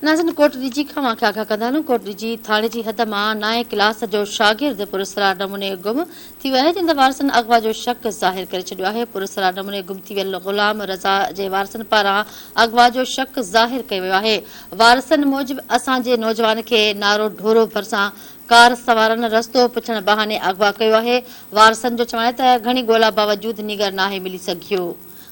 नाज़रीन कोट ॾिजी खां मां आगाह कंदा हलूं। कोट ॾिजी थाणे जी हद मां 9 क्लास जो शागिर्द पुरस्कार नमूने गुम थी वियो आहे, जिन वारसनि अगवा जो शक ज़ाहिर करे छॾियो आहे। पुरस्कार नमूने गुम थी वियल ग़ुलाम रज़ा जे वारसनि पारां अगवा जो शक ज़ाहिर कयो वियो आहे। वारसनि मूजिबि असांजे नौजवान खे नारो ढोरो भरिसां कार सवारनि रस्तो पुछण बहाने अगवा कयो आहे। वारसनि जो चवणु आहे त घणी ॻोल्हा बावजूदि निगर नाहे मिली सघियो।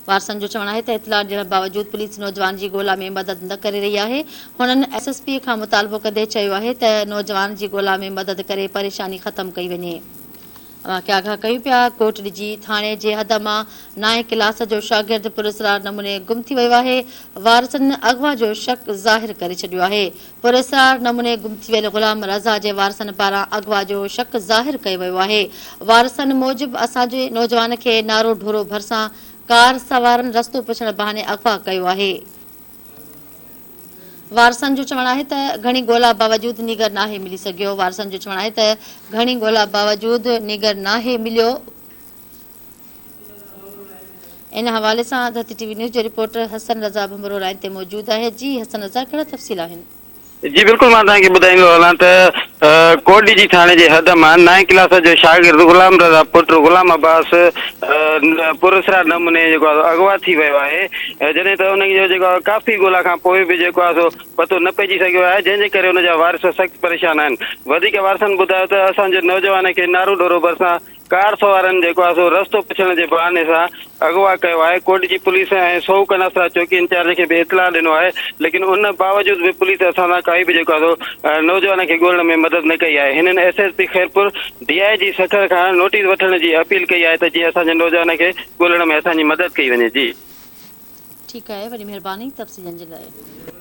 वारसनि जो चवणु आहे त इतला ॾियण बावजूदि पुलिस नौजवान जी ॻोल्हा में मदद न करे रही आहे। हुननि SSP खां मुतालबो कंदे चयो आहे त नौजवान जी ॻोल्हा में मदद करे परेशानी ख़तमु कई वञे। अवांखे आगाह कयूं पिया। कोट ॾिजी थाणे जे हद मां 9 क्लास जो शागिर्द पुरस्कार नमूने गुम थी वियो आहे। वारसनि अगवा जो शक ज़ाहिर करे छॾियो आहे। पुरस्कार नमूने गुम थी वियल ग़ुलाम रज़ा जे वारसनि पारां अगवा जो शक ज़ाहिर कयो वियो आहे। वारसनि मूजिबि असांजे नौजवान खे नारो ढोरो भरिसां कार सवारनि रस्तो पुछण बहाने अगवा कयो आहे। वारसनि जो चवणु आहे त घणी ॻोल्हा बावजूदि निगर नाहे मिली सघियो। वारसनि जो चवणु आहे त घणी ॻोल्हा बावजूदि निगर नाहे मिलियो। इन हवाले सां धरती TV न्यूज़ जो रिपोर्टर हसन रज़ा भुमरो लाइन ते मौजूदु आहे। जी हसन रज़ा, कहिड़ा तफ़सील आहिनि? जी बिल्कुल, मां तव्हांखे ॿुधाईंदो हलां त कोट ॾिजी थाणे जे हद मां 9 क्लास जो शागिर्द ग़ुलाम रज़ा पुट ग़ुलाम अब्बास पुरस्कार नमूने जेको आहे अगवा थी वियो आहे, जॾहिं त हुनजी जेको आहे काफ़ी ॻोल्हा खां पोइ बि जेको आहे सो पतो न पइजी सघियो आहे, जंहिंजे करे हुनजा वारिस सख़्तु परेशान आहिनि। वधीक वारसनि ॿुधायो त असांजे नौजवान खे नारो ढोरो भरिसां कार सवारनि जेको आहे सो रस्तो पुछण जे बहाने सां अगवा कयो आहे। कोट जी पुलिस ऐं सौ कनासरा चौकी इंचार्ज खे बि इतला ॾिनो आहे, लेकिन उन बावजूदि बि पुलिस असां सां काई बि जेको आहे सो नौजवान खे ॻोल्हण में मदद न कई आहे। हिननि SSP खैरपुर DI सखर खां नोटिस वठण जी अपील कई आहे त जीअं असांजे नौजवान खे ॻोल्हण में असांजी मदद कई वञे। जी ठीकु आहे, वॾी महिरबानी तफ़सीलनि जे लाइ।